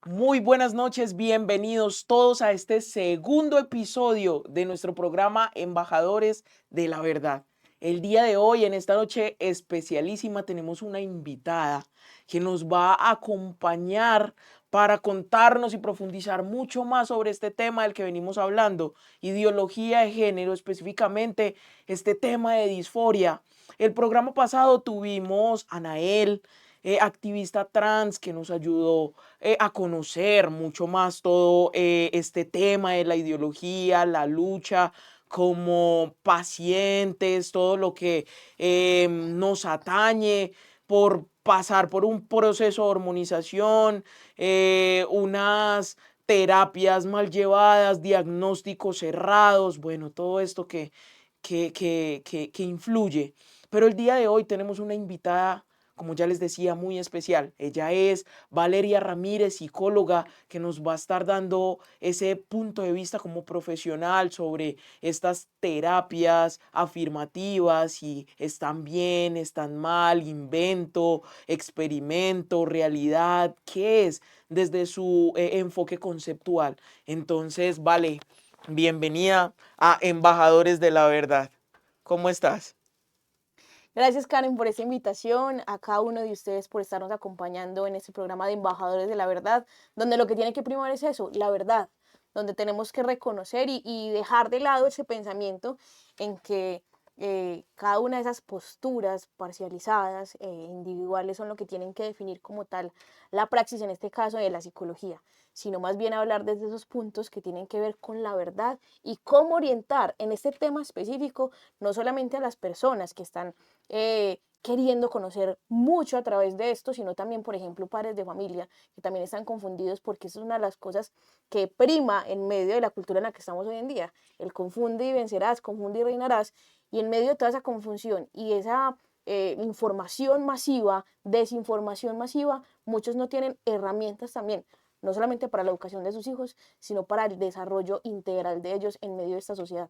Muy buenas noches, bienvenidos todos a este segundo episodio de nuestro programa Embajadores de la Verdad. El día de hoy, en esta noche especialísima, tenemos una invitada que nos va a acompañar para contarnos y profundizar mucho más sobre este tema del que venimos hablando, ideología de género, específicamente este tema de disforia. El programa pasado tuvimos a Anael, activista trans, que nos ayudó a conocer mucho más todo este tema de la ideología, la lucha como pacientes, todo lo que nos atañe por pasar por un proceso de hormonización, unas terapias mal llevadas, diagnósticos cerrados, bueno, todo esto que influye. Pero el día de hoy tenemos una invitada, como ya les decía, muy especial. Ella es Valeria Ramírez, psicóloga, que nos va a estar dando ese punto de vista como profesional sobre estas terapias afirmativas, si están bien, están mal, invento, experimento, realidad, qué es desde su enfoque conceptual. Entonces, vale, bienvenida a Embajadores de la Verdad. ¿Cómo estás? Gracias, Karen, por esta invitación, a cada uno de ustedes por estarnos acompañando en este programa de Embajadores de la Verdad, donde lo que tiene que primar es eso, la verdad, donde tenemos que reconocer y dejar de lado ese pensamiento en que cada una de esas posturas parcializadas, individuales, son lo que tienen que definir como tal la praxis, en este caso de la psicología, sino más bien hablar desde esos puntos que tienen que ver con la verdad y cómo orientar en este tema específico no solamente a las personas que están queriendo conocer mucho a través de esto, sino también, por ejemplo, padres de familia que también están confundidos porque eso es una de las cosas que prima en medio de la cultura en la que estamos hoy en día. El confunde y vencerás, confunde y reinarás. Y en medio de toda esa confusión y esa información masiva, desinformación masiva, muchos no tienen herramientas también, no solamente para la educación de sus hijos, sino para el desarrollo integral de ellos en medio de esta sociedad.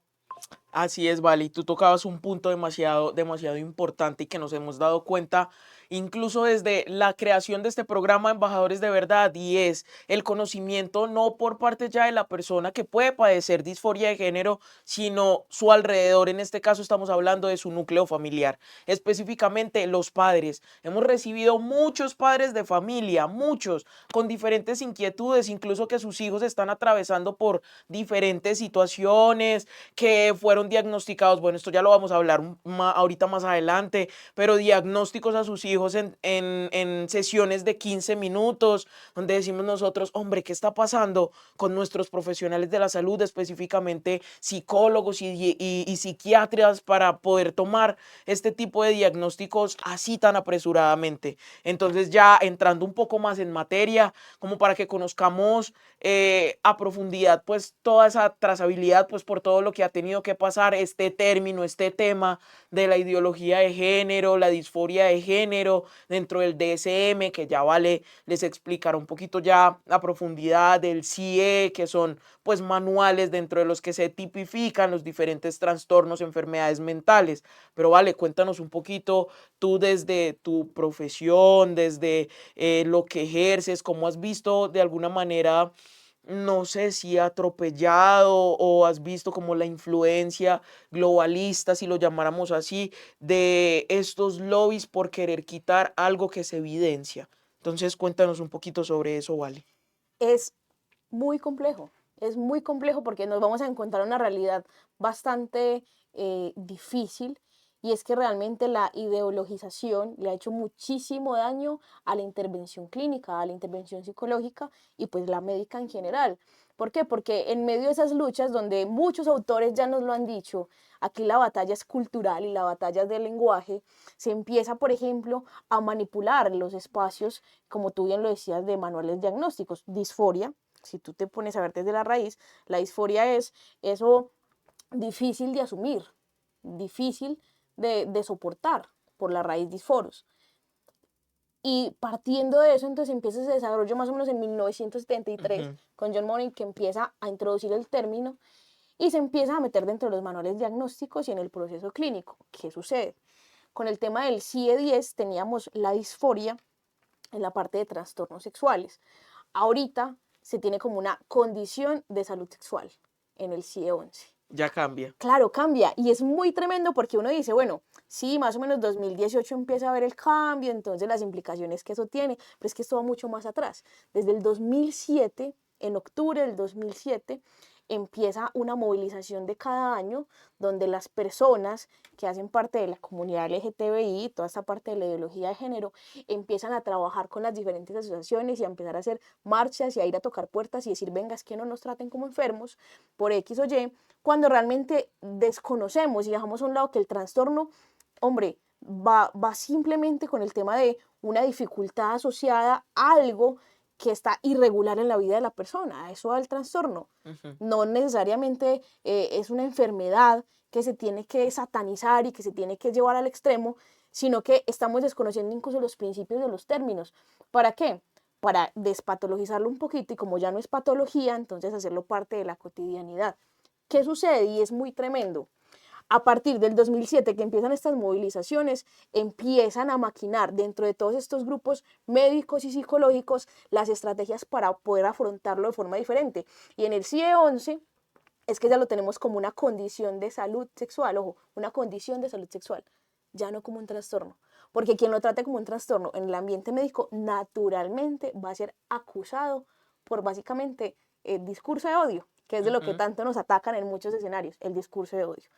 Así es, vale, y tú tocabas un punto demasiado importante y que nos hemos dado cuenta incluso desde la creación de este programa Embajadores de Verdad, y es el conocimiento no por parte ya de la persona que puede padecer disforia de género, sino su alrededor. En este caso estamos hablando de su núcleo familiar, específicamente los padres. Hemos recibido muchos padres de familia, muchos, con diferentes inquietudes, incluso que sus hijos están atravesando por diferentes situaciones que fueron diagnosticados, bueno, esto ya lo vamos a hablar ahorita más adelante, pero diagnósticos a sus hijos en sesiones de 15 minutos, donde decimos nosotros, hombre, ¿qué está pasando con nuestros profesionales de la salud, específicamente psicólogos y psiquiatras, para poder tomar este tipo de diagnósticos así tan apresuradamente? Entonces, ya entrando un poco más en materia, como para que conozcamos a profundidad pues toda esa trazabilidad, pues por todo lo que ha tenido que pasar este término, este tema de la ideología de género, la disforia de género dentro del DSM, que ya vale les explicar un poquito ya a profundidad del CIE, que son pues manuales dentro de los que se tipifican los diferentes trastornos, enfermedades mentales. Pero vale, cuéntanos un poquito tú desde tu profesión, desde lo que ejerces, cómo has visto de alguna manera, no sé si atropellado o has visto como la influencia globalista, si lo llamáramos así, de estos lobbies por querer quitar algo que se evidencia. Entonces cuéntanos un poquito sobre eso, Vale. Es muy complejo, es muy complejo porque nos vamos a encontrar una realidad bastante difícil, y es que realmente la ideologización le ha hecho muchísimo daño a la intervención clínica, a la intervención psicológica y pues la médica en general. ¿Por qué? Porque en medio de esas luchas donde muchos autores ya nos lo han dicho, aquí la batalla es cultural y la batalla es del lenguaje, se empieza, por ejemplo, a manipular los espacios, como tú bien lo decías, de manuales diagnósticos. Disforia, si tú te pones a ver desde la raíz, la disforia es eso difícil de asumir, difícil de soportar por la raíz disforos. Y partiendo de eso, entonces empieza ese desarrollo más o menos en 1973 Ujú. con John Money, que empieza a introducir el término y se empieza a meter dentro de los manuales diagnósticos y en el proceso clínico. ¿Qué sucede? Con el tema del CIE-10 teníamos la disforia en la parte de trastornos sexuales. Ahorita se tiene como una condición de salud sexual en el CIE-11. Ya cambia. Claro, cambia y es muy tremendo porque uno dice, bueno, sí, más o menos 2018 empieza a ver el cambio, entonces las implicaciones que eso tiene, pero es que esto va mucho más atrás. Desde el 2007, en octubre del 2007, empieza una movilización de cada año donde las personas que hacen parte de la comunidad LGTBI, toda esta parte de la ideología de género, empiezan a trabajar con las diferentes asociaciones y a empezar a hacer marchas y a ir a tocar puertas y decir, venga, es que no nos traten como enfermos por X o Y, cuando realmente desconocemos y dejamos a un lado que el trastorno, hombre, va simplemente con el tema de una dificultad asociada a algo que está irregular en la vida de la persona. A eso va el trastorno. No necesariamente es una enfermedad que se tiene que satanizar y que se tiene que llevar al extremo, sino que estamos desconociendo incluso los principios de los términos. ¿Para qué? Para despatologizarlo un poquito y como ya no es patología, entonces hacerlo parte de la cotidianidad. ¿Qué sucede? Y es muy tremendo. A partir del 2007 que empiezan estas movilizaciones, empiezan a maquinar dentro de todos estos grupos médicos y psicológicos las estrategias para poder afrontarlo de forma diferente. Y en el CIE-11 es que ya lo tenemos como una condición de salud sexual, ojo, una condición de salud sexual, ya no como un trastorno. Porque quien lo trate como un trastorno en el ambiente médico naturalmente va a ser acusado por básicamente el discurso de odio, que es de lo que tanto nos atacan en muchos escenarios, el discurso de odio.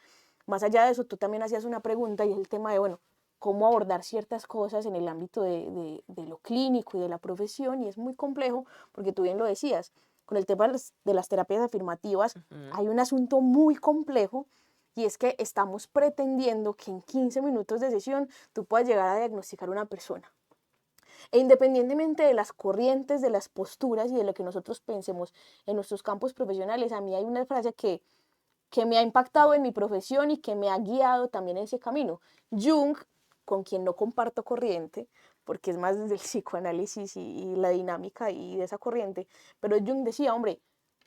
Más allá de eso, tú también hacías una pregunta y es el tema de, bueno, cómo abordar ciertas cosas en el ámbito de lo clínico y de la profesión, y es muy complejo porque tú bien lo decías, con el tema de las terapias afirmativas hay un asunto muy complejo y es que estamos pretendiendo que en 15 minutos de sesión tú puedas llegar a diagnosticar una persona. E independientemente de las corrientes, de las posturas y de lo que nosotros pensemos en nuestros campos profesionales, a mí hay una frase que me ha impactado en mi profesión y que me ha guiado también en ese camino. Jung, con quien no comparto corriente, porque es más desde el psicoanálisis y la dinámica y de esa corriente, pero Jung decía, hombre,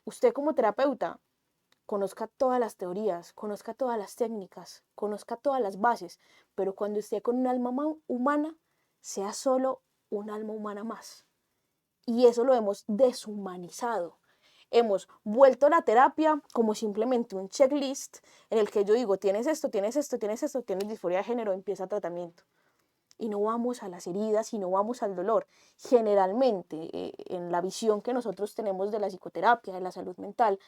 usted como terapeuta, conozca todas las teorías, conozca todas las técnicas, conozca todas las bases, pero cuando esté con un alma humana, sea solo un alma humana más. Y eso lo hemos deshumanizado. Hemos vuelto la terapia como simplemente un checklist en el que yo digo, tienes esto, tienes esto, tienes esto, tienes disforia de género, empieza tratamiento. Y no vamos a las heridas y no vamos al dolor. Generalmente, en la visión que nosotros tenemos de la psicoterapia, de la salud mental,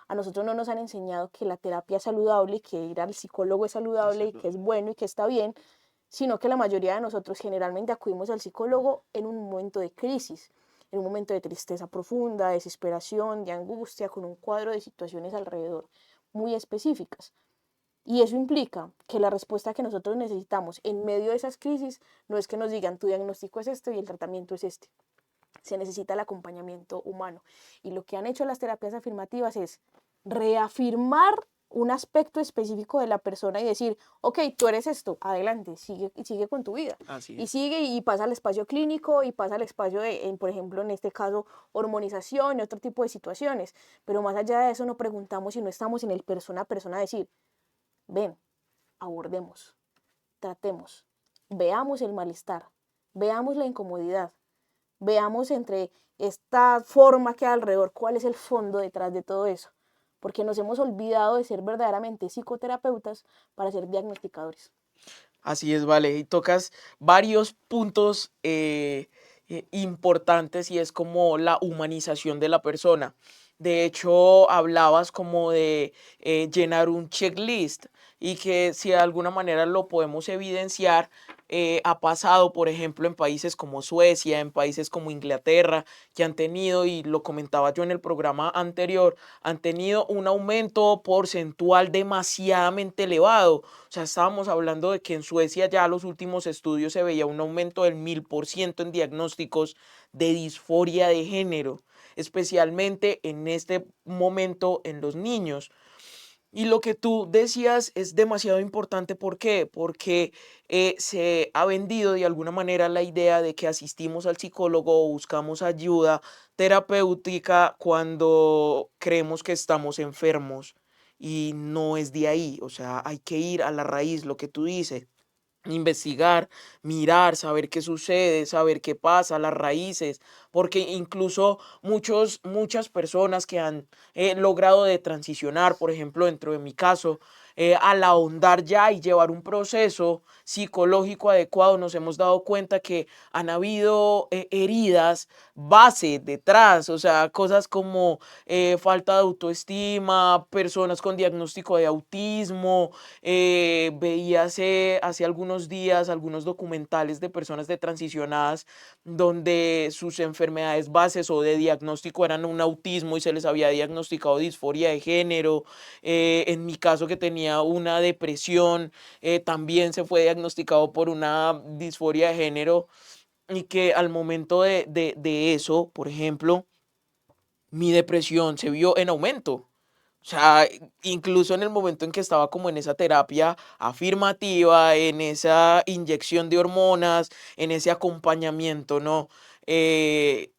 a nosotros no nos han enseñado que la terapia es saludable, que ir al psicólogo es saludable y que es bueno y que está bien, sino que la mayoría de nosotros generalmente acudimos al psicólogo en un momento de crisis, en un momento de tristeza profunda, de desesperación, de angustia, con un cuadro de situaciones alrededor muy específicas. Y eso implica que la respuesta que nosotros necesitamos en medio de esas crisis no es que nos digan tu diagnóstico es este y el tratamiento es este. Se necesita el acompañamiento humano. Y lo que han hecho las terapias afirmativas es reafirmar un aspecto específico de la persona y decir, ok, tú eres esto, adelante, sigue con tu vida. Así Y es. sigue y pasa al espacio clínico y pasa al espacio de, por ejemplo, en este caso, hormonización y otro tipo de situaciones. Pero más allá de eso no preguntamos y no estamos en el persona a persona a decir, ven, abordemos, tratemos, veamos el malestar, veamos la incomodidad, veamos entre esta forma que hay alrededor cuál es el fondo detrás de todo eso, porque nos hemos olvidado de ser verdaderamente psicoterapeutas para ser diagnosticadores. Así es, vale. Y tocas varios puntos importantes y es como la humanización de la persona. De hecho, hablabas como de llenar un checklist y que si de alguna manera lo podemos evidenciar, ha pasado, por ejemplo, en países como Suecia, en países como Inglaterra, que han tenido, y lo comentaba yo en el programa anterior, han tenido un aumento porcentual demasiadamente elevado. O sea, estábamos hablando de que en Suecia ya los últimos estudios se veía un aumento del 1000% en diagnósticos de disforia de género, especialmente en este momento en los niños. Y lo que tú decías es demasiado importante. ¿Por qué? Porque se ha vendido de alguna manera la idea de que asistimos al psicólogo o buscamos ayuda terapéutica cuando creemos que estamos enfermos y no es de ahí. O sea, hay que ir a la raíz, lo que tú dices. investigar, mirar, saber qué sucede, saber qué pasa, las raíces, porque incluso muchas personas que han logrado de transicionar, por ejemplo, dentro de mi caso, al ahondar ya y llevar un proceso psicológico adecuado, nos hemos dado cuenta que han habido heridas base detrás, o sea, cosas como falta de autoestima, personas con diagnóstico de autismo. Veía hace algunos días algunos documentales de personas de transicionadas donde sus enfermedades bases o de diagnóstico eran un autismo y se les había diagnosticado disforia de género. En mi caso, que tenía una depresión, también se fue diagnosticado por una disforia de género, y que al momento de eso, por ejemplo, mi depresión se vio en aumento. O sea, incluso en el momento en que estaba como en esa terapia afirmativa, en esa inyección de hormonas, en ese acompañamiento, ¿no? Eh,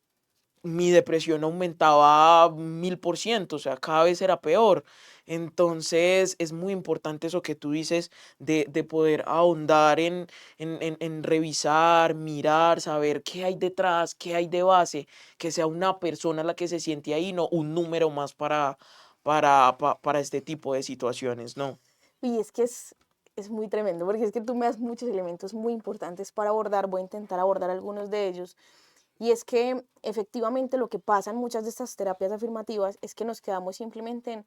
Mi depresión aumentaba 1000%, o sea, cada vez era peor. Entonces, es muy importante eso que tú dices de poder ahondar en revisar, mirar, saber qué hay detrás, qué hay de base, que sea una persona la que se siente ahí, no un número más para este tipo de situaciones, ¿no? Y es que es muy tremendo, porque es que tú me das muchos elementos muy importantes para abordar, voy a intentar abordar algunos de ellos. Y es que efectivamente lo que pasa en muchas de estas terapias afirmativas es que nos quedamos simplemente en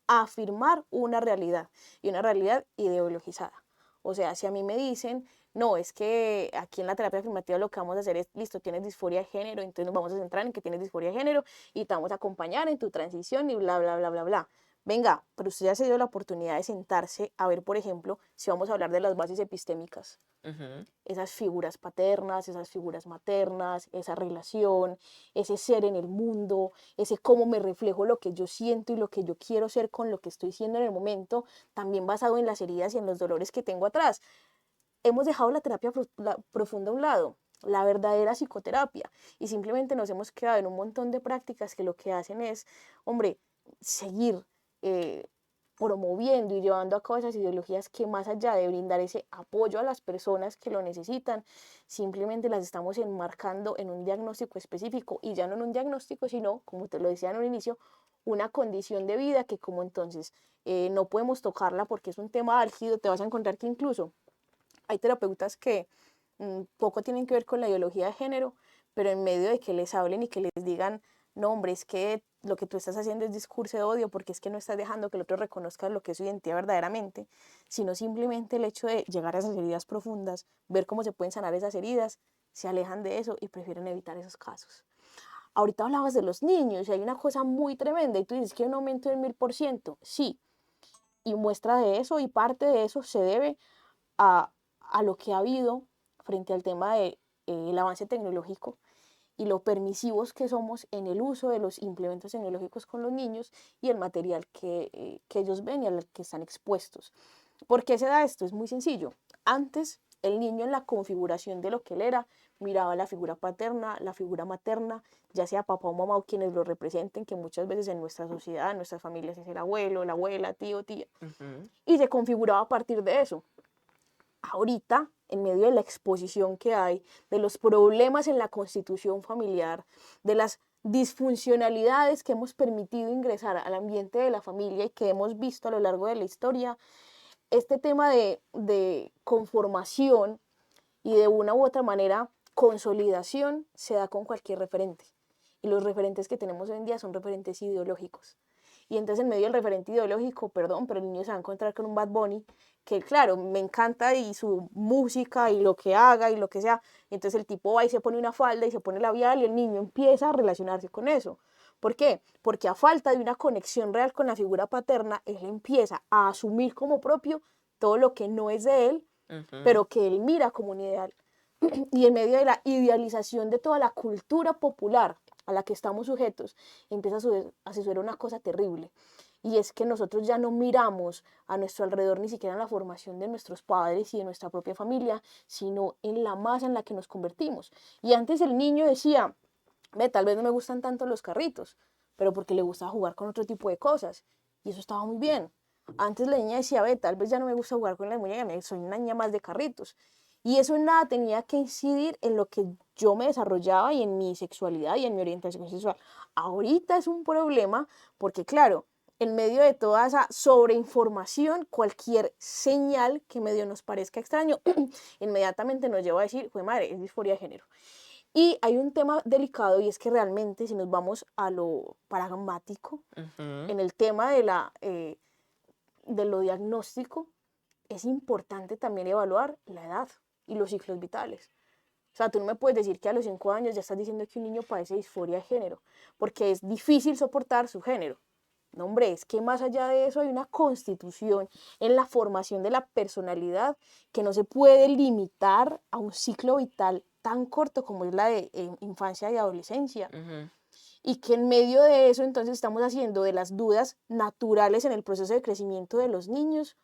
afirmar una realidad y una realidad ideologizada. O sea, si a mí me dicen, no, es que aquí en la terapia afirmativa lo que vamos a hacer es, listo, tienes disforia de género, entonces nos vamos a centrar en que tienes disforia de género y te vamos a acompañar en tu transición y bla, bla, bla, bla, bla. Venga, pero usted ya se dio la oportunidad de sentarse a ver, por ejemplo, si vamos a hablar de las bases epistémicas, Ujú. esas figuras paternas, esas figuras maternas, esa relación, ese ser en el mundo, ese cómo me reflejo lo que yo siento y lo que yo quiero ser con lo que estoy siendo en el momento, también basado en las heridas y en los dolores que tengo atrás. Hemos dejado la terapia profunda a un lado, la verdadera psicoterapia, y simplemente nos hemos quedado en un montón de prácticas que lo que hacen es, hombre, seguir eh, promoviendo y llevando a cabo esas ideologías que, más allá de brindar ese apoyo a las personas que lo necesitan, simplemente las estamos enmarcando en un diagnóstico específico, y ya no en un diagnóstico, sino, como te lo decía en un inicio, una condición de vida que, como entonces no podemos tocarla porque es un tema álgido. Te vas a encontrar que incluso hay terapeutas que poco tienen que ver con la ideología de género, pero en medio de que les hablen y que les digan, no, hombre, es que lo que tú estás haciendo es discurso de odio porque es que no estás dejando que el otro reconozca lo que es su identidad verdaderamente, sino simplemente el hecho de llegar a esas heridas profundas, ver cómo se pueden sanar esas heridas, se alejan de eso y prefieren evitar esos casos. Ahorita hablabas de los niños y hay una cosa muy tremenda y tú dices que hay un aumento del 1000%. Sí, y muestra de eso y parte de eso se debe a, a lo que ha habido frente al tema del avance tecnológico y lo permisivos que somos en el uso de los implementos tecnológicos con los niños y el material que ellos ven y al que están expuestos. ¿Por qué se da esto? Es muy sencillo. Antes, el niño, en la configuración de lo que él era, miraba la figura paterna, la figura materna, ya sea papá o mamá o quienes lo representen, que muchas veces en nuestra sociedad, en nuestras familias es el abuelo, la abuela, tío, tía, Ujú. y se configuraba a partir de eso. Ahorita, en medio de la exposición que hay, de los problemas en la constitución familiar, de las disfuncionalidades que hemos permitido ingresar al ambiente de la familia y que hemos visto a lo largo de la historia, este tema de conformación y de una u otra manera consolidación se da con cualquier referente. Y los referentes que tenemos hoy en día son referentes ideológicos. Y entonces, en medio del referente ideológico, perdón, pero el niño se va a encontrar con un Bad Bunny que, claro, me encanta y su música y lo que haga y lo que sea. Y entonces el tipo va y se pone una falda y se pone labial y el niño empieza a relacionarse con eso. ¿Por qué? Porque a falta de una conexión real con la figura paterna, él empieza a asumir como propio todo lo que no es de él, Ujú. pero que él mira como un ideal. Y en medio de la idealización de toda la cultura popular a la que estamos sujetos, empieza a suceder una cosa terrible. Y es que nosotros ya no miramos a nuestro alrededor ni siquiera en la formación de nuestros padres y de nuestra propia familia, sino en la masa en la que nos convertimos. Y antes el niño decía, ve, tal vez no me gustan tanto los carritos, pero porque le gusta jugar con otro tipo de cosas. Y eso estaba muy bien. Antes la niña decía, ve, tal vez ya no me gusta jugar con las muñecas, soy una niña más de carritos. Y eso en nada tenía que incidir en lo que yo me desarrollaba y en mi sexualidad y en mi orientación sexual. Ahorita es un problema porque, claro, en medio de toda esa sobreinformación, cualquier señal que medio nos parezca extraño, inmediatamente nos lleva a decir, pues madre, es disforia de género. Y hay un tema delicado y es que realmente si nos vamos a lo pragmático, Ujú. en el tema de lo diagnóstico, es importante también evaluar la edad y los ciclos vitales. O sea, tú no me puedes decir que a los 5 años ya estás diciendo que un niño padece disforia de género, porque es difícil soportar su género. No, hombre, es que más allá de eso hay una constitución en la formación de la personalidad que no se puede limitar a un ciclo vital tan corto como es la de infancia y adolescencia. Ujú. Y que en medio de eso entonces estamos haciendo de las dudas naturales en el proceso de crecimiento de los niños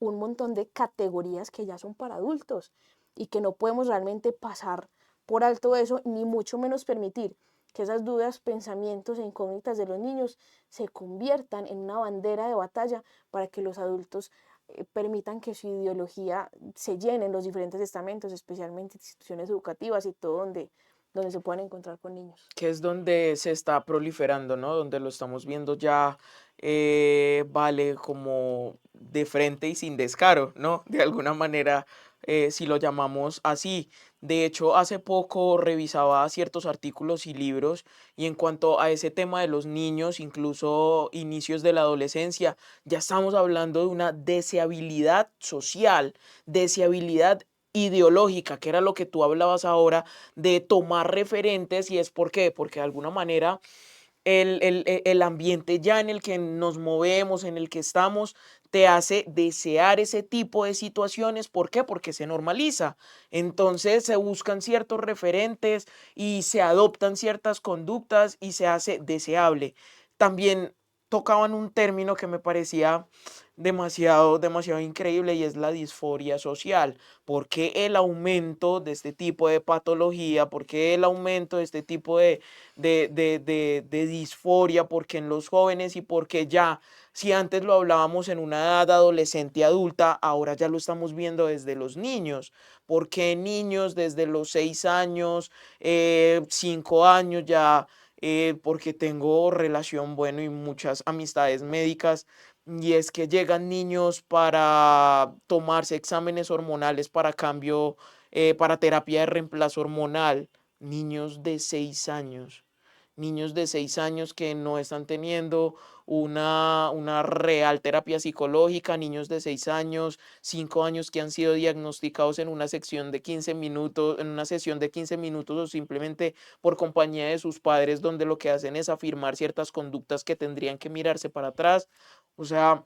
un montón de categorías que ya son para adultos y que no podemos realmente pasar por alto eso, ni mucho menos permitir que esas dudas, pensamientos e incógnitas de los niños se conviertan en una bandera de batalla para que los adultos permitan que su ideología se llene en los diferentes estamentos, especialmente instituciones educativas y todo donde se puedan encontrar con niños. Que es donde se está proliferando, ¿no? Donde lo estamos viendo ya, vale, como de frente y sin descaro, ¿no? De alguna manera, si lo llamamos así. De hecho, hace poco revisaba ciertos artículos y libros y en cuanto a ese tema de los niños, incluso inicios de la adolescencia, ya estamos hablando de una deseabilidad social, deseabilidad ideológica, que era lo que tú hablabas ahora de tomar referentes. ¿Y es por qué? Porque de alguna manera el ambiente ya en el que nos movemos, en el que estamos, te hace desear ese tipo de situaciones. ¿Por qué? Porque se normaliza. Entonces se buscan ciertos referentes y se adoptan ciertas conductas y se hace deseable. También tocaban un término que me parecía demasiado increíble y es la disforia social. ¿Por qué el aumento de este tipo de patología? ¿Por qué el aumento de este tipo de disforia? Porque en los jóvenes y porque ya, si antes lo hablábamos en una edad adolescente y adulta, ahora ya lo estamos viendo desde los niños. Porque niños desde los 6 años, 5 años ya, porque tengo relación, bueno, y muchas amistades médicas, y es que llegan niños para tomarse exámenes hormonales para cambio, para terapia de reemplazo hormonal. Niños de 6 años. Niños de 6 años que no están teniendo una real terapia psicológica, niños de 6 años, 5 años que han sido diagnosticados en una sección de 15 minutos, en una sesión de 15 minutos o simplemente por compañía de sus padres, donde lo que hacen es afirmar ciertas conductas que tendrían que mirarse para atrás. O sea,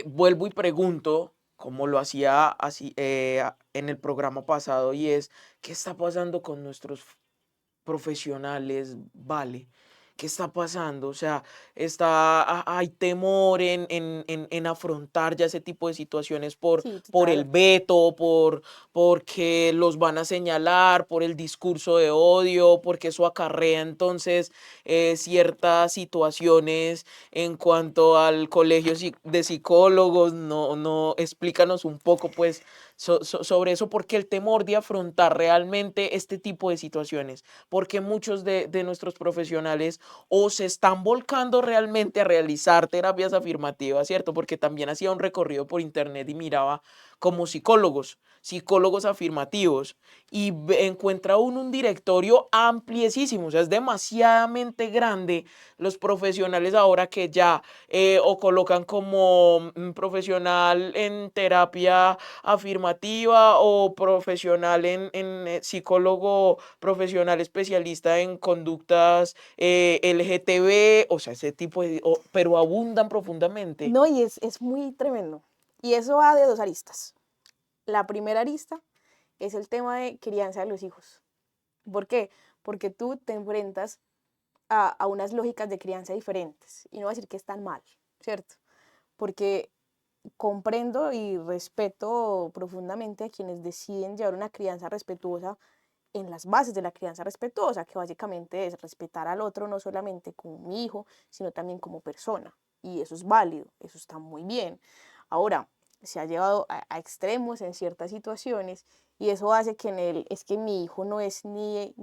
vuelvo y pregunto, como lo hacía así, en el programa pasado, y es, ¿qué está pasando con nuestros profesionales? Vale. ¿Qué está pasando? O sea, hay temor en afrontar ya ese tipo de situaciones Sí, por el total. veto, porque los van a señalar, por el discurso de odio, porque eso acarrea entonces ciertas situaciones en cuanto al colegio de psicólogos. No, no, explícanos un poco, pues, sobre eso, porque el temor de afrontar realmente este tipo de situaciones, porque muchos de nuestros profesionales o se están volcando realmente a realizar terapias afirmativas, ¿cierto? Porque también hacía un recorrido por internet y miraba como psicólogos afirmativos, y encuentra uno un directorio ampliesísimo. O sea, es demasiadamente grande los profesionales ahora que ya o colocan como profesional en terapia afirmativa o profesional en psicólogo profesional especialista en conductas LGTB. O sea, ese tipo de, pero abundan profundamente. No, y es muy tremendo. Y eso va de dos aristas. La primera arista es el tema de crianza de los hijos. ¿Por qué? Porque tú te enfrentas a unas lógicas de crianza diferentes. Y no voy a decir que están mal, ¿cierto? Porque comprendo y respeto profundamente a quienes deciden llevar una crianza respetuosa en las bases de la crianza respetuosa, que básicamente es respetar al otro no solamente como mi hijo, sino también como persona. y eso es válido, eso está muy bien. Ahora, se ha llevado a extremos en ciertas situaciones y eso hace que es que mi hijo no es ni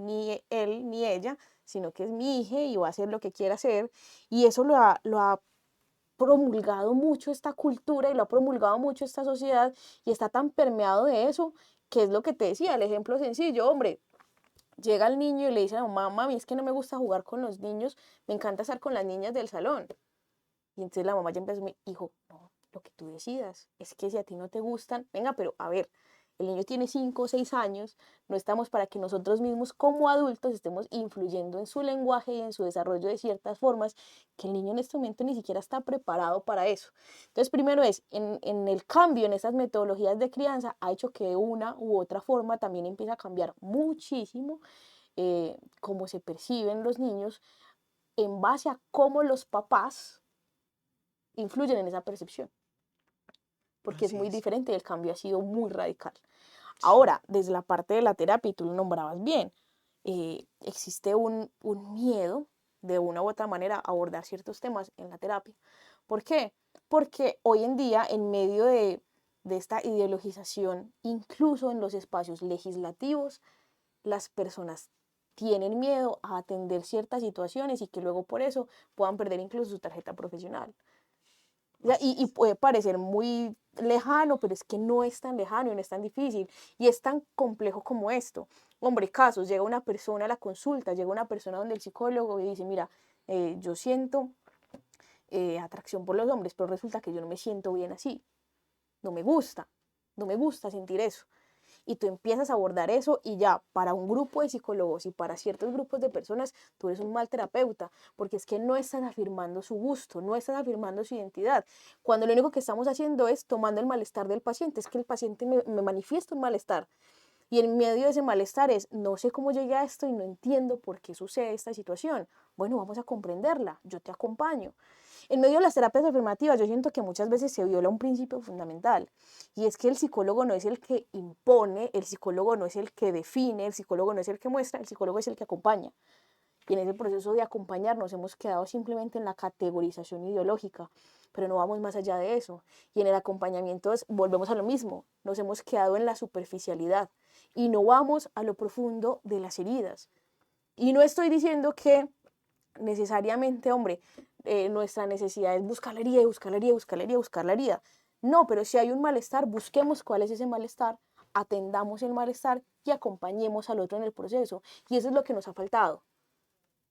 él ni ella, sino que es mi hija y va a hacer lo que quiera hacer. Y eso lo ha promulgado mucho esta cultura y lo ha promulgado mucho esta sociedad y está tan permeado de eso, que es lo que te decía, el ejemplo sencillo, hombre, llega el niño y le dice a la mamá, mami, es que no me gusta jugar con los niños, me encanta estar con las niñas del salón. Y entonces la mamá ya empezó, hijo, no, lo que tú decidas, es que si a ti no te gustan, venga, pero a ver, el niño tiene 5 o 6 años, no estamos para que nosotros mismos como adultos estemos influyendo en su lenguaje y en su desarrollo de ciertas formas, que el niño en este momento ni siquiera está preparado para eso. Entonces, primero es, en el cambio en esas metodologías de crianza, ha hecho que de una u otra forma también empieza a cambiar muchísimo cómo se perciben los niños en base a cómo los papás influyen en esa percepción, porque es Así muy es. diferente y el cambio ha sido muy radical. Sí. Ahora, desde la parte de la terapia, y tú lo nombrabas bien, existe un miedo de una u otra manera a abordar ciertos temas en la terapia. ¿Por qué? Porque hoy en día, en medio de esta ideologización, incluso en los espacios legislativos, las personas tienen miedo a atender ciertas situaciones y que luego por eso puedan perder incluso su tarjeta profesional. O sea, Así y es. puede parecer muy lejano, pero es que no es tan lejano y no es tan difícil y es tan complejo como esto. Hombre, casos, llega una persona a la consulta, llega una persona donde el psicólogo y dice, mira, yo siento atracción por los hombres, pero resulta que yo no me siento bien así, no me gusta, no me gusta sentir eso y tú empiezas a abordar eso y ya para un grupo de psicólogos y para ciertos grupos de personas, tú eres un mal terapeuta, porque es que no estás afirmando su gusto, no estás afirmando su identidad, cuando lo único que estamos haciendo es tomando el malestar del paciente, es que el paciente me manifiesta un malestar. Y en medio de ese malestar es, no sé cómo llegué a esto y no entiendo por qué sucede esta situación. Bueno, vamos a comprenderla, yo te acompaño. En medio de las terapias afirmativas, yo siento que muchas veces se viola un principio fundamental, y es que el psicólogo no es el que impone, el psicólogo no es el que define, el psicólogo no es el que muestra, el psicólogo es el que acompaña. Y en ese proceso de acompañar nos hemos quedado simplemente en la categorización ideológica, pero no vamos más allá de eso. Y en el acompañamiento volvemos a lo mismo, nos hemos quedado en la superficialidad y no vamos a lo profundo de las heridas. Y no estoy diciendo que necesariamente, hombre, nuestra necesidad es buscar la herida y buscar la herida y buscar la herida y buscar la herida. No, pero si hay un malestar, busquemos cuál es ese malestar, atendamos el malestar y acompañemos al otro en el proceso. Y eso es lo que nos ha faltado.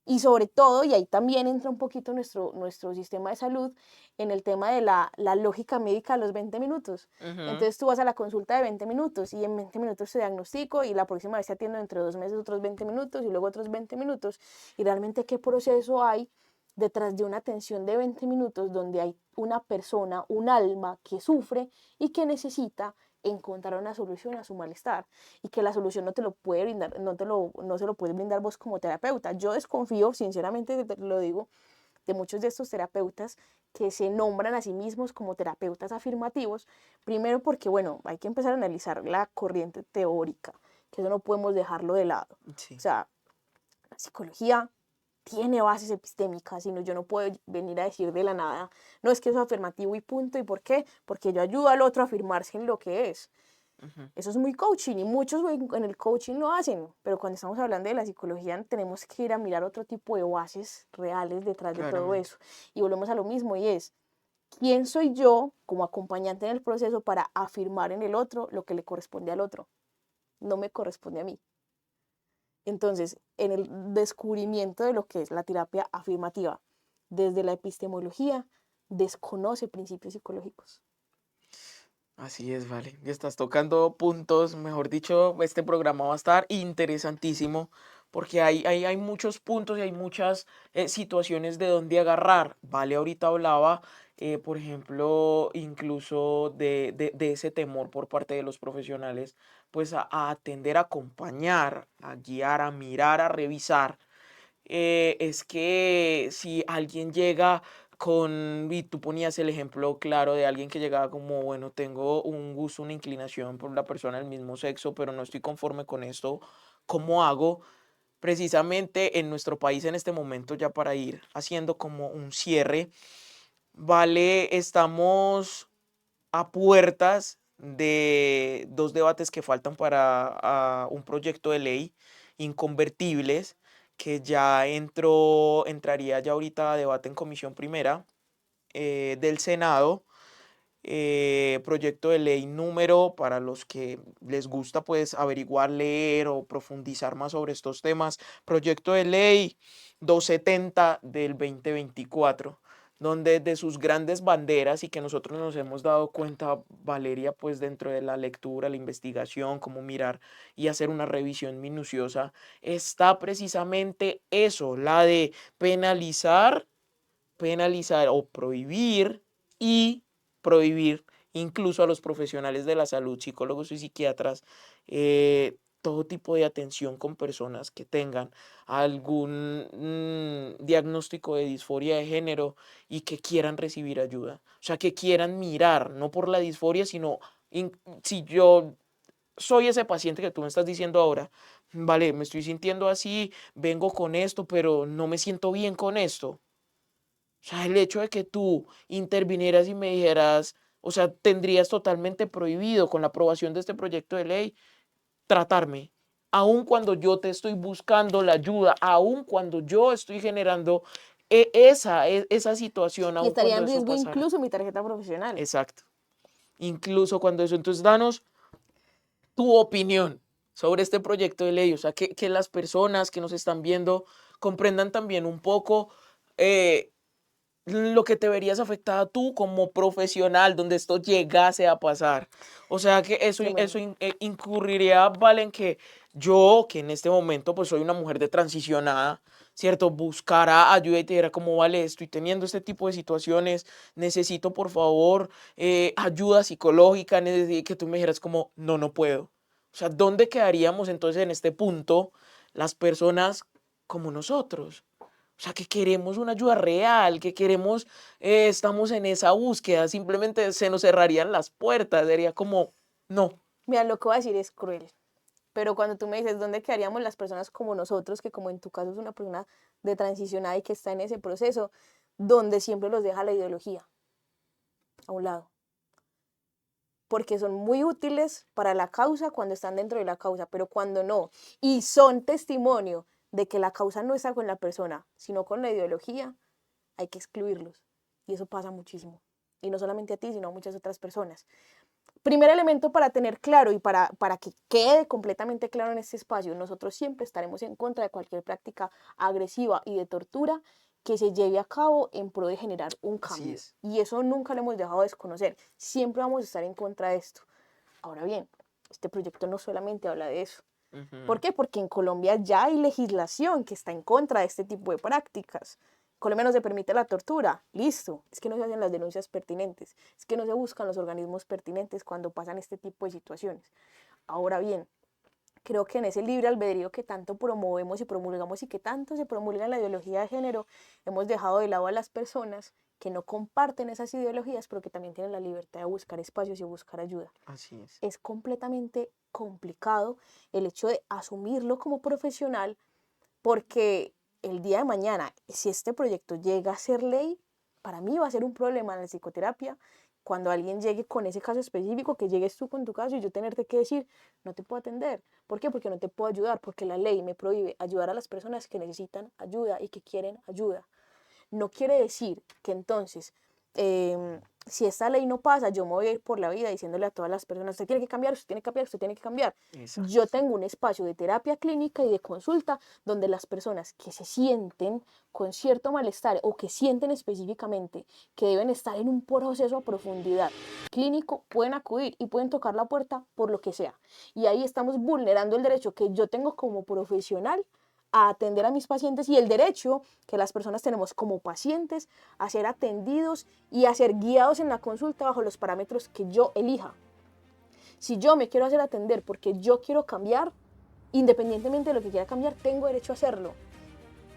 Y sobre todo, y ahí también entra un poquito nuestro sistema de salud, en el tema de la lógica médica a los 20 minutos. Ujú. Entonces tú vas a la consulta de 20 minutos y en 20 minutos te diagnostico y la próxima vez te atiendo dentro de 2 meses otros 20 minutos y luego otros 20 minutos. Y realmente qué proceso hay detrás de una atención de 20 minutos donde hay una persona, un alma que sufre y que necesita encontrar una solución a su malestar y que la solución no te lo puede brindar, no se lo puede brindar vos como terapeuta. Yo desconfío, sinceramente te lo digo, de muchos de estos terapeutas que se nombran a sí mismos como terapeutas afirmativos, primero porque, bueno, hay que empezar a analizar la corriente teórica, que eso no podemos dejarlo de lado. O Sí. sea, la psicología tiene bases epistémicas, sino yo no puedo venir a decir de la nada, no es que eso es afirmativo y punto. ¿Y por qué? Porque yo ayudo al otro a afirmarse en lo que es. Ujú. Eso es muy coaching y muchos en el coaching lo hacen, pero cuando estamos hablando de la psicología tenemos que ir a mirar otro tipo de bases reales detrás de todo Claramente. eso. Y volvemos a lo mismo y es, ¿quién soy yo como acompañante en el proceso para afirmar en el otro lo que le corresponde al otro? No me corresponde a mí. Entonces, en el descubrimiento de lo que es la terapia afirmativa, desde la epistemología, desconoce principios psicológicos. Así es, vale. Y estás tocando puntos, mejor dicho, este programa va a estar interesantísimo porque hay muchos puntos y hay muchas situaciones de donde agarrar. Vale, ahorita hablaba, por ejemplo, incluso de ese temor por parte de los profesionales, pues a atender, a acompañar, a guiar, a mirar, a revisar. Es que si alguien llega y tú ponías el ejemplo claro de alguien que llegaba como, bueno, tengo un gusto, una inclinación por la persona del mismo sexo, pero no estoy conforme con esto, ¿cómo hago? Precisamente en nuestro país en este momento, ya para ir haciendo como un cierre, Vale, estamos a puertas de dos debates que faltan para un proyecto de ley inconvertibles que entraría ya ahorita a debate en comisión primera del Senado. Proyecto de ley número, para los que les gusta pues averiguar, leer o profundizar más sobre estos temas, proyecto de ley 270 del 2024, donde de sus grandes banderas y que nosotros nos hemos dado cuenta, Valeria, pues dentro de la lectura, la investigación, cómo mirar y hacer una revisión minuciosa, está precisamente eso, la de penalizar o prohibir y prohibir incluso a los profesionales de la salud, psicólogos y psiquiatras, todo tipo de atención con personas que tengan algún diagnóstico de disforia de género y que quieran recibir ayuda. O sea, que quieran mirar, no por la disforia, sino si yo soy ese paciente que tú me estás diciendo ahora, vale, me estoy sintiendo así, vengo con esto, pero no me siento bien con esto. O sea, el hecho de que tú intervinieras y me dijeras, o sea, tendrías totalmente prohibido con la aprobación de este proyecto de ley tratarme, aun cuando yo te estoy buscando la ayuda, aun cuando yo estoy generando esa situación, Y aun estaría cuando en eso riesgo pasara. incluso mi tarjeta profesional. Exacto. Incluso cuando eso. Entonces, danos tu opinión sobre este proyecto de ley, o sea, que las personas que nos están viendo comprendan también un poco eh, lo que te verías afectada tú como profesional donde esto llegase a pasar. O sea que eso Tremendo. incurriría, vale, en que yo, que en este momento pues soy una mujer de transicionada, ¿cierto? Buscara ayuda y te dijera como, vale, estoy teniendo este tipo de situaciones, necesito por favor ayuda psicológica, que tú me dijeras como, no, no puedo. O sea, ¿dónde quedaríamos entonces en este punto las personas como nosotros? O sea, que queremos una ayuda real, que queremos, estamos en esa búsqueda, simplemente se nos cerrarían las puertas, sería como, no. Mira, lo que voy a decir es cruel. Pero cuando tú me dices, ¿dónde quedaríamos las personas como nosotros, que como en tu caso es una persona de transicionada y que está en ese proceso, donde siempre los deja la ideología a un lado? Porque son muy útiles para la causa cuando están dentro de la causa, pero cuando no, y son testimonio de que la causa no está con la persona, sino con la ideología, hay que excluirlos. Y eso pasa muchísimo. Y no solamente a ti, sino a muchas otras personas. Primer elemento para tener claro y para que quede completamente claro en este espacio, nosotros siempre estaremos en contra de cualquier práctica agresiva y de tortura que se lleve a cabo en pro de generar un Así cambio. es. Y eso nunca lo hemos dejado de desconocer. Siempre vamos a estar en contra de esto. Ahora bien, este proyecto no solamente habla de eso. ¿Por Ujú. qué? Porque en Colombia ya hay legislación que está en contra de este tipo de prácticas. En Colombia no se permite la tortura. Listo. Es que no se hacen las denuncias pertinentes. Es que no se buscan los organismos pertinentes cuando pasan este tipo de situaciones. Ahora bien, creo que en ese libre albedrío que tanto promovemos y promulgamos y que tanto se promulga en la ideología de género, hemos dejado de lado a las personas que no comparten esas ideologías, pero que también tienen la libertad de buscar espacios y buscar ayuda. Así es. Es completamente complicado el hecho de asumirlo como profesional, porque el día de mañana, si este proyecto llega a ser ley, para mí va a ser un problema en la psicoterapia cuando alguien llegue con ese caso específico, que llegues tú con tu caso y yo tenerte que decir, no te puedo atender. ¿Por qué? Porque no te puedo ayudar, porque la ley me prohíbe ayudar a las personas que necesitan ayuda y que quieren ayuda. No quiere decir que entonces, si esta ley no pasa, yo me voy a ir por la vida diciéndole a todas las personas, usted tiene que cambiar, usted tiene que cambiar, usted tiene que cambiar. Yo Exacto. tengo un espacio de terapia clínica y de consulta donde las personas que se sienten con cierto malestar o que sienten específicamente que deben estar en un proceso a profundidad clínico pueden acudir y pueden tocar la puerta por lo que sea. Y ahí estamos vulnerando el derecho que yo tengo como profesional a atender a mis pacientes y el derecho que las personas tenemos como pacientes a ser atendidos y a ser guiados en la consulta bajo los parámetros que yo elija. Si yo me quiero hacer atender porque yo quiero cambiar, independientemente de lo que quiera cambiar, tengo derecho a hacerlo.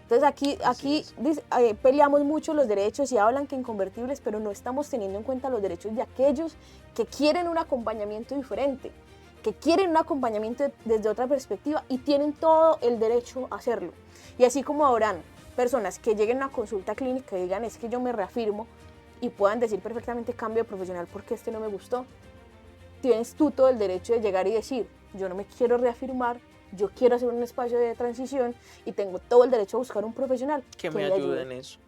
Entonces Así es. peleamos mucho los derechos y hablan que inconvertibles, pero no estamos teniendo en cuenta los derechos de aquellos que quieren un acompañamiento diferente, que quieren un acompañamiento desde otra perspectiva y tienen todo el derecho a hacerlo. Y así como habrán personas que lleguen a una consulta clínica y digan, es que yo me reafirmo y puedan decir perfectamente cambio de profesional porque este no me gustó. Tienes tú todo el derecho de llegar y decir, yo no me quiero reafirmar, yo quiero hacer un espacio de transición y tengo todo el derecho a buscar un profesional Que que me me ayude ayude. en eso.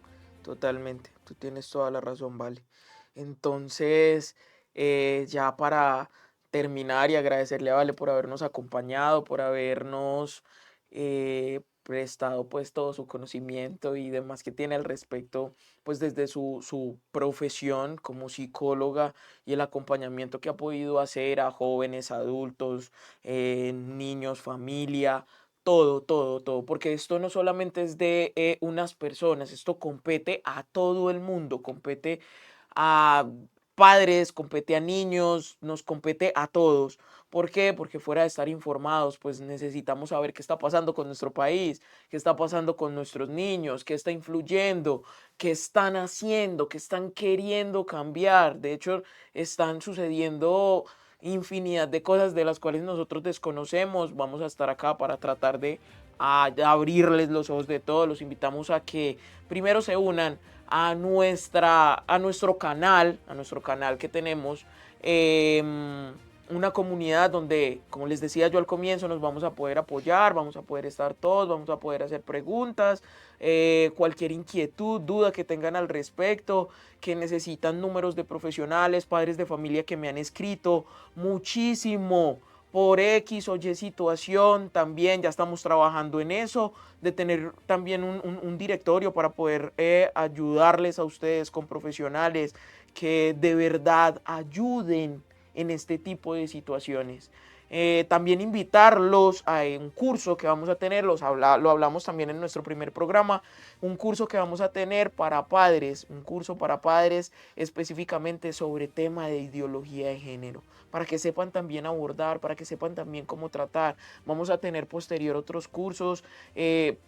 Totalmente. Tú tienes toda la razón, vale. Entonces, ya para terminar y agradecerle a Vale por habernos acompañado, por habernos prestado pues todo su conocimiento y demás que tiene al respecto, pues desde su profesión como psicóloga y el acompañamiento que ha podido hacer a jóvenes, adultos, niños, familia, todo, todo, todo, porque esto no solamente es de unas personas, esto compete a todo el mundo, compete a padres, compete a niños, nos compete a todos. ¿Por qué? Porque fuera de estar informados, pues necesitamos saber qué está pasando con nuestro país, qué está pasando con nuestros niños, qué está influyendo, qué están haciendo, qué están queriendo cambiar. De hecho, están sucediendo infinidad de cosas de las cuales nosotros desconocemos. Vamos a estar acá para tratar de abrirles los ojos de todos. Los invitamos a que primero se unan a nuestro canal que tenemos, una comunidad donde, como les decía yo al comienzo, nos vamos a poder apoyar, vamos a poder estar todos, vamos a poder hacer preguntas, cualquier inquietud, duda que tengan al respecto, que necesitan números de profesionales, padres de familia que me han escrito muchísimo por X o Y situación, también ya estamos trabajando en eso, de tener también un directorio para poder ayudarles a ustedes con profesionales que de verdad ayuden en este tipo de situaciones. También invitarlos a un curso que vamos a tener, lo hablamos también en nuestro primer programa, un curso que vamos a tener para padres, un curso para padres específicamente sobre tema de ideología de género, para que sepan también abordar, para que sepan también cómo tratar. Vamos a tener posterior otros cursos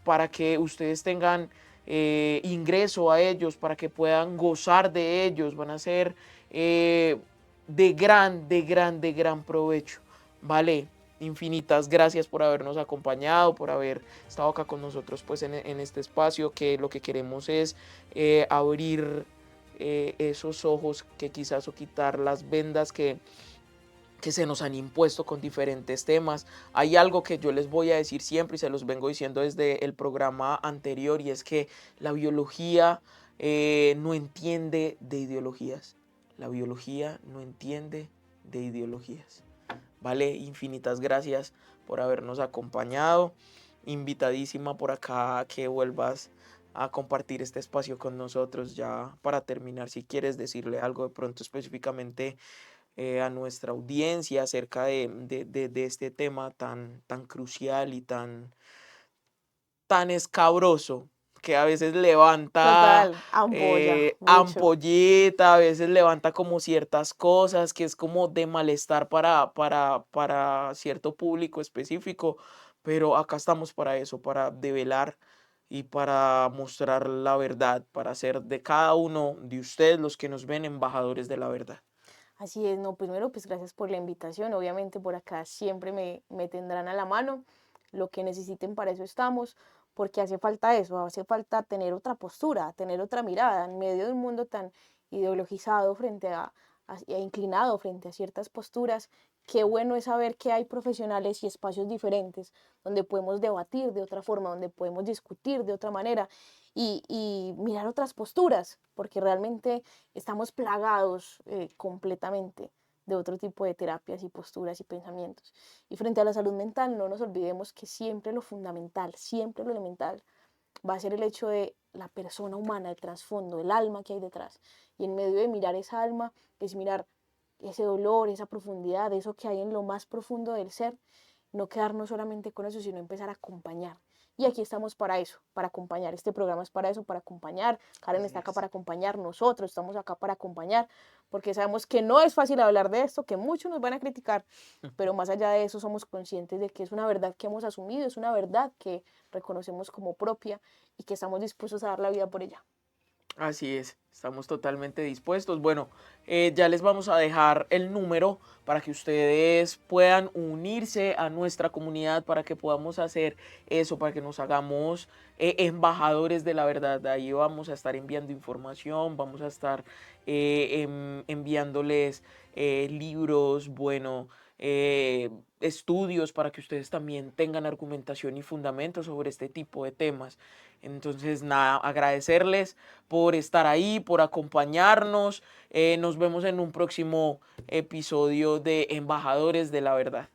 para que ustedes tengan ingreso a ellos, para que puedan gozar de ellos, van a ser de gran provecho. Vale, infinitas gracias por habernos acompañado, por haber estado acá con nosotros pues en este espacio, que lo que queremos es abrir esos ojos que quizás, o quitar las vendas que se nos han impuesto con diferentes temas. Hay algo que yo les voy a decir siempre y se los vengo diciendo desde el programa anterior, y es que la biología no entiende de ideologías. La biología no entiende de ideologías. Vale, infinitas gracias por habernos acompañado. Invitadísima por acá a que vuelvas a compartir este espacio con nosotros. Ya para terminar, si quieres decirle algo de pronto específicamente a nuestra audiencia acerca de este tema tan crucial y tan escabroso, que a veces levanta Total, ampolla, mucho. ampolleta, a veces levanta como ciertas cosas, que es como de malestar para cierto público específico, pero acá estamos para eso, para develar y para mostrar la verdad, para hacer de cada uno de ustedes, los que nos ven, embajadores de la verdad. Así es, no, primero pues gracias por la invitación, obviamente por acá siempre me tendrán a la mano, lo que necesiten para eso estamos, porque hace falta eso, hace falta tener otra postura, tener otra mirada en medio de un mundo tan ideologizado frente e inclinado frente a ciertas posturas. Qué bueno es saber que hay profesionales y espacios diferentes donde podemos debatir de otra forma, donde podemos discutir de otra manera y mirar otras posturas, porque realmente estamos plagados completamente de otro tipo de terapias y posturas y pensamientos. Y frente a la salud mental, no nos olvidemos que siempre lo fundamental, siempre lo elemental, va a ser el hecho de la persona humana, el trasfondo, el alma que hay detrás. Y en medio de mirar esa alma, es mirar ese dolor, esa profundidad, eso que hay en lo más profundo del ser, no quedarnos solamente con eso, sino empezar a acompañar. Y aquí estamos para eso, para acompañar. Este programa es para eso, para acompañar. Karen Así está acá es. para acompañar, nosotros estamos acá para acompañar, porque sabemos que no es fácil hablar de esto, que muchos nos van a criticar, pero más allá de eso somos conscientes de que es una verdad que hemos asumido, es una verdad que reconocemos como propia y que estamos dispuestos a dar la vida por ella. Así es, estamos totalmente dispuestos. Bueno, ya les vamos a dejar el número para que ustedes puedan unirse a nuestra comunidad, para que podamos hacer eso, para que nos hagamos embajadores de la verdad. Ahí vamos a estar enviando información, vamos a estar enviándoles libros, bueno, estudios para que ustedes también tengan argumentación y fundamento sobre este tipo de temas. Entonces, nada, agradecerles por estar ahí, por acompañarnos. Nos vemos en un próximo episodio de Embajadores de la Verdad.